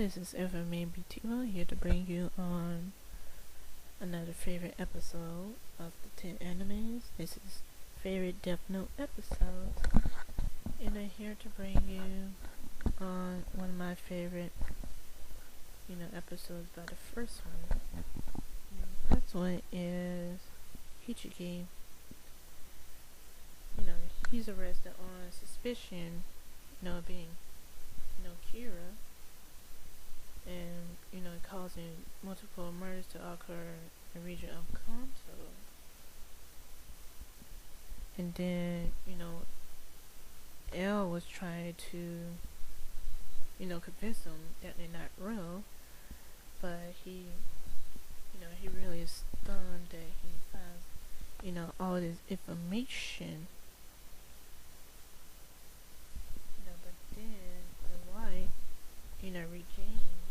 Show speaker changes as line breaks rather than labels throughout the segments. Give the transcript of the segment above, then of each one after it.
this is Ever Maybe Timo here to bring you on another favorite episode of the 10 animes. This is favorite Death Note episodes, and I'm here to bring you on one of my favorite, episodes by the first one. The first one is Hichiki. He's arrested on suspicion, of being, Kira, and causing multiple murders to occur in the region of Kanto. And then L was trying to convince them that they're not real, but he really is stunned that he finds all this information. But then the light regains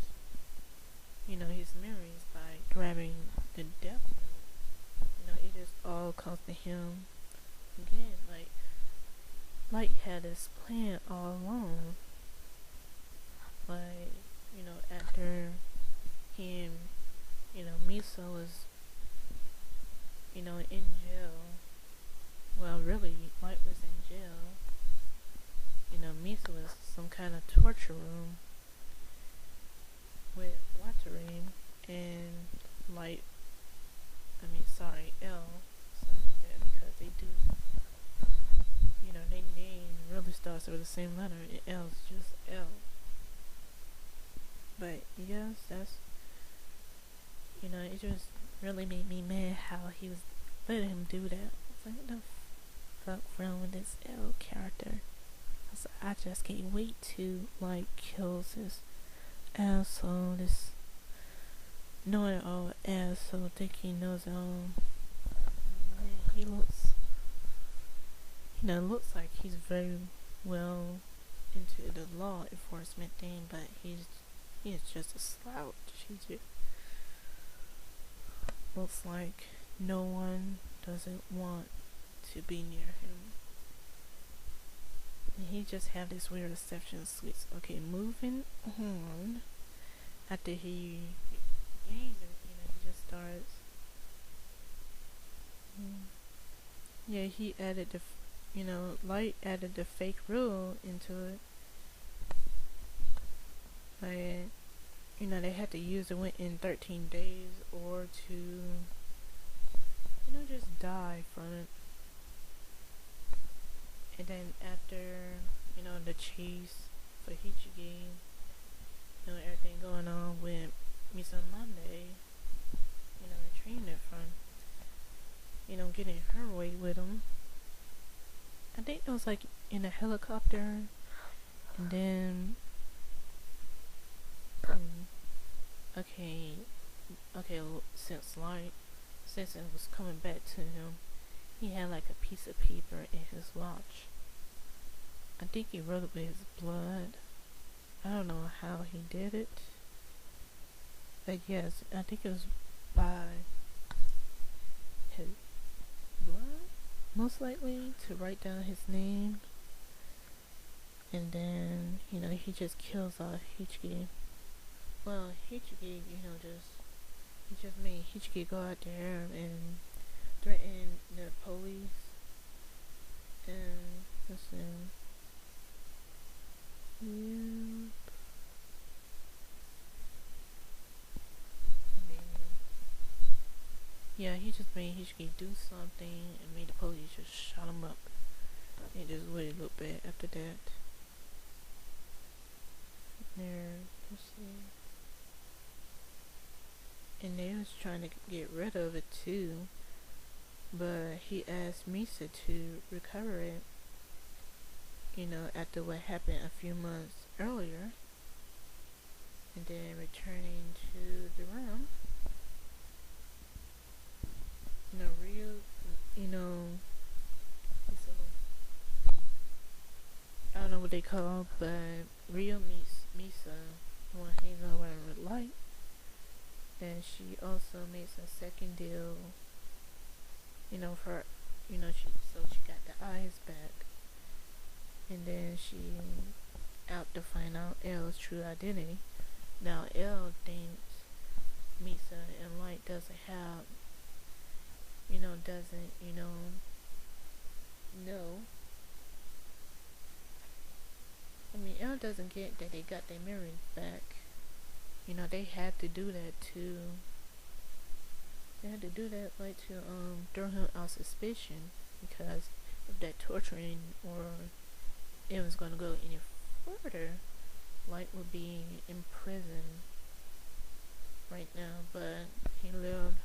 his memories by grabbing the death note. It just all comes to him again. Light had this plan all along. After him, Misa was, in jail. Well, really, Light was in jail. Misa was some kind of torture room with Watering and L. Because they do, they name really starts with the same letter, and L's just L. But yes, that's, it just really made me mad how he was letting him do that. I was like, what the fuck wrong with this L character? I just can't wait to kills this asshole, this know-it-all asshole, think he knows it all. Man, he looks like he's very well into the law enforcement thing, but he is just a slouch. He just looks like no one doesn't want to be near him. And he just have this weird reception switch. Okay, moving on. After he gains it, he just starts. Yeah, he added the, Light added the fake rule into it. They had to use it within 13 days or to, just die from it. And then after, the chase for Hichigi, everything going on with Misa Monday, retrieving it from, getting her way with him. I think it was in a helicopter, and then, since it was coming back to him, he had a piece of paper in his watch. I think he wrote it with his blood. I don't know how he did it, but yes, I think it was by his blood, most likely, to write down his name. And then, he just kills Hichiki. Well, Hichiki, he just made Hichiki go out there and threaten the police. And, let's see. Yeah, he just made Hichiki do something and made the police just shut him up. It just really looked bad after that. Let's see. And they was trying to get rid of it too, but he asked Misa to recover it, after what happened a few months earlier, and then returning to the room. I don't know what they call, but Rio meets Misa when he's around with Light. And she also makes a second deal, for, she got the eyes back. And then she out to find out L's true identity. Now Elle thinks Misa and Light doesn't have, doesn't, know. I mean, Elle doesn't get that they got their memories back. They had to do that to. They had to do that, like, to throw him out suspicion, because if that torturing or it was going to go any further, Light would be in prison right now. But he lived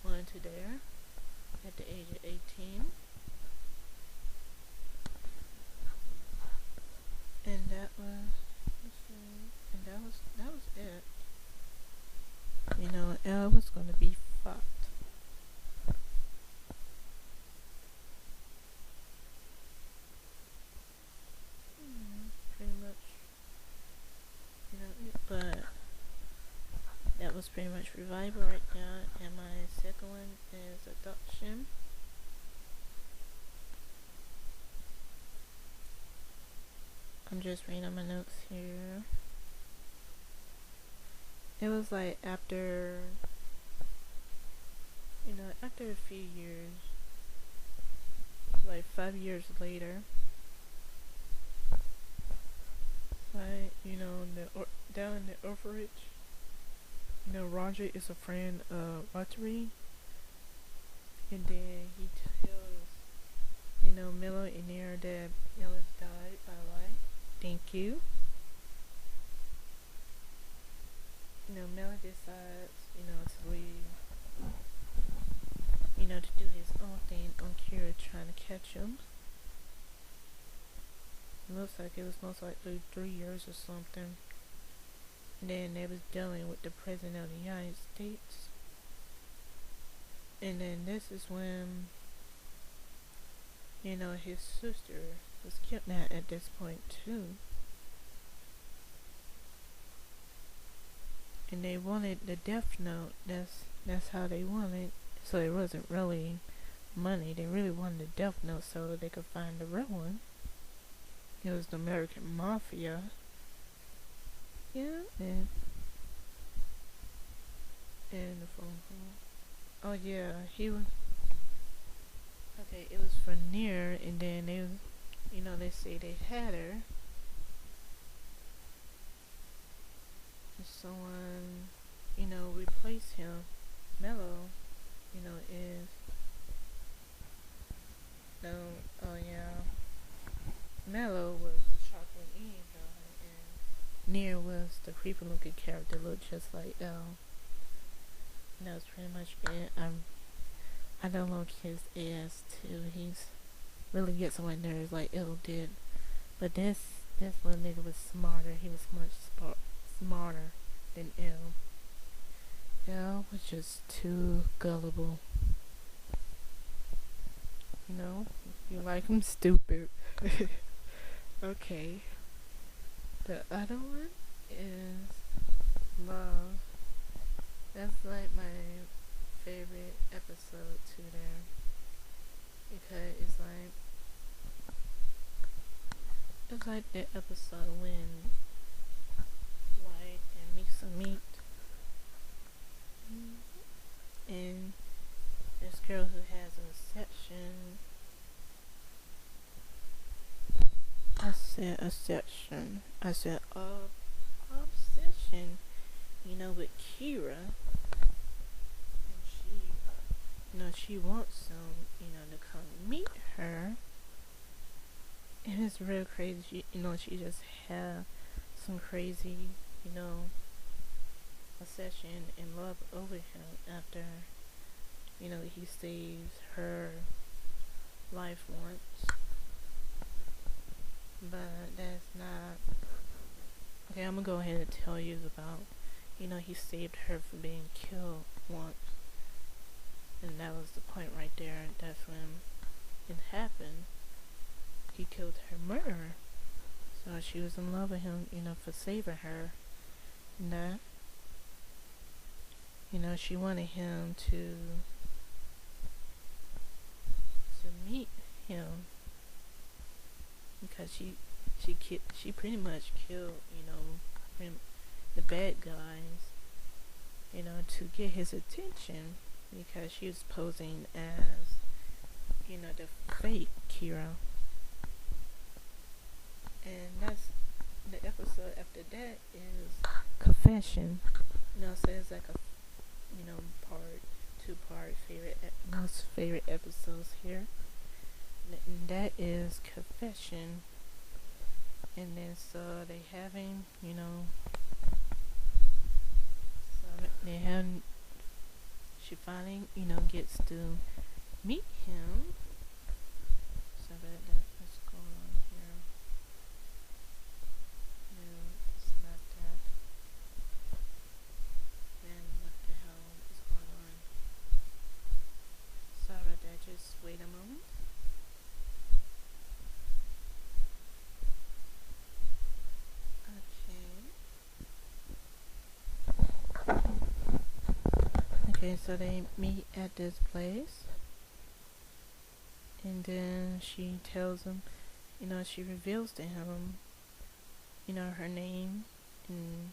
on to there at the age of 18. And that was it. Elle was gonna be fucked. Pretty much, but that was pretty much Revival right now, and my second one is Adoption. I'm just reading my notes here. It was like after a few years, like 5 years later, like, down in the orphanage, Roger is a friend of Rotary, and then he tells, Milo and Nair that Ellis died by light. Thank you. Melo decides, to leave, to do his own thing on Kira trying to catch him. It looks like it was most likely 3 years or something. And then they was dealing with the President of the United States. And then this is when, his sister was kidnapped at this point too. And they wanted the death note. That's how they wanted. So it wasn't really money. They really wanted the death note so they could find the real one. It was the American Mafia. Yeah, and the phone call. Oh yeah, he was. Okay, it was for Nair, and then they, they say they had her. Someone, replace him. Mello, is no. Oh yeah, Mello was the chocolate angel, and Nair was the creepy looking character, looked just like Elle. And that was pretty much it. I don't like his ass too. He's really gets on my nerves like Elle did. But this little nigga was smarter. He was much smarter than Elle. Elle was just too gullible. You like him stupid. Okay. The other one is Love. That's like my favorite episode too there. Because it's like the episode when Light and Misa meet. And this girl who has an obsession. I said obsession. I said obsession. With Kira. And she wants him, to come meet her. And it's real crazy. She just had some crazy, obsession and love over him after, he saves her life once. But that's not. Okay, I'm gonna go ahead and tell you about, he saved her from being killed once. And that was the point right there. That's when it happened. He killed her murderer. So she was in love with him, for saving her. And that, she wanted him to meet him. Because she pretty much killed, the bad guys, to get his attention because she was posing as, the fake Kira. And that's the episode after that is Confession. So it's like a, part, two-part most favorite episodes here. And that is Confession. And then so they having, so they have, she finally, gets to meet him. So that's going on here. No, it's not that. Then what the hell is going on? Sorry about that, just wait a moment. Okay, so they meet at this place, and then she tells him, she reveals to him, her name and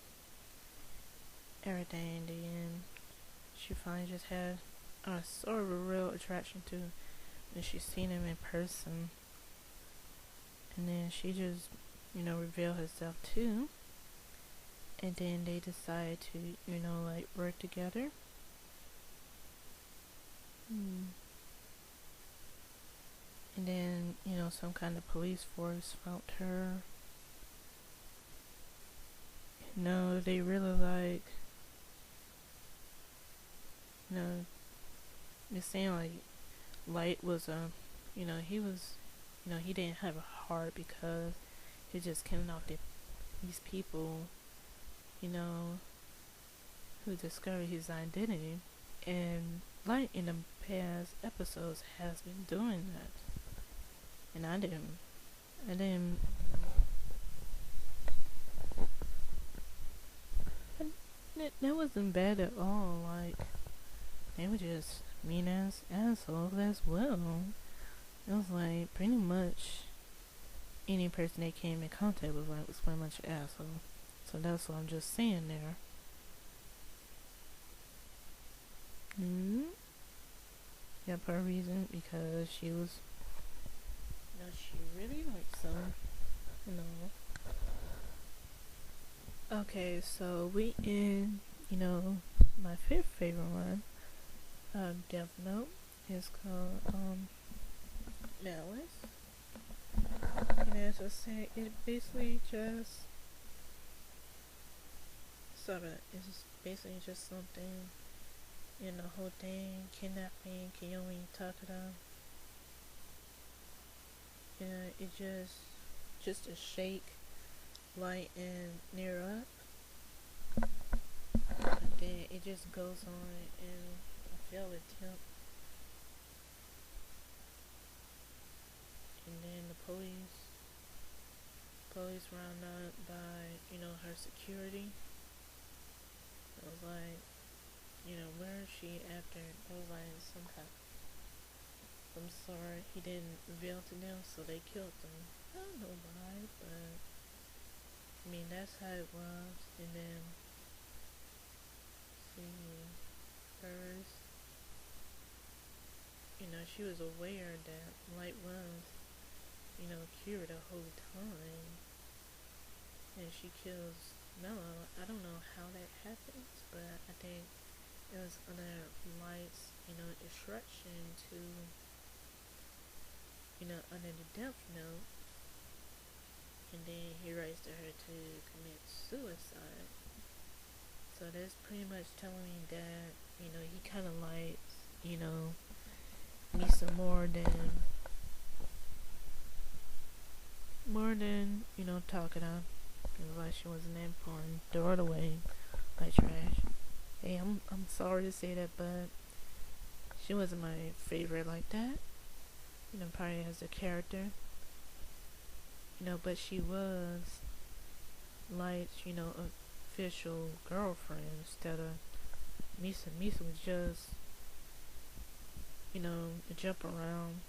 everything, and then she finally just had a sort of a real attraction to him when she's seen him in person, and then she just, revealed herself too, and then they decide to, work together. And then, some kind of police force found her. They really like, it seemed like Light was he was, he didn't have a heart because he just came off these people, who discovered his identity. And Light in the past episodes has been doing that. And I didn't that wasn't bad at all. Like, they were just mean ass assholes as well. It was like pretty much any person they came in contact with was pretty much an asshole. So that's what I'm just saying there. Yeah, for a reason, because she was, she really likes him, Okay, so we in, my fifth favorite one, Death Note, is called, Malice. And as I say, it basically just, it's basically just something, the whole thing, kidnapping, Kiyomi Takada. It just to shake Light and Near up. And then it just goes on and a failed attempt. And then the police round up by, her security. It was like, where is she after? It was like some kind of, I'm sorry, he didn't reveal to them, so they killed him. I don't know why, but that's how it was. And then, first, she was aware that Light was, cured the whole time, and she kills Mello. I don't know how that happens, but I think it was under Light's, instruction to, under the Death Note, and then he writes to her to commit suicide. So that's pretty much telling me that, he kind of likes, Misa more than, Takada. It was like she wasn't that important. Throw it away like trash. Hey, I'm sorry to say that, but she wasn't my favorite like that. Probably as a character. But she was Light's, official girlfriend instead of Misa. Misa was just, a jump around,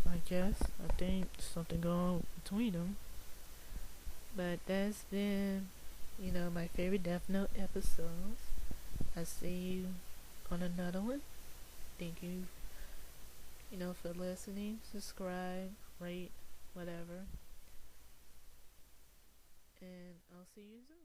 I guess. I think something going on between them. But that's been, my favorite Death Note episodes. I'll see you on another one. Thank you, for listening. Subscribe, rate, whatever. And I'll see you soon.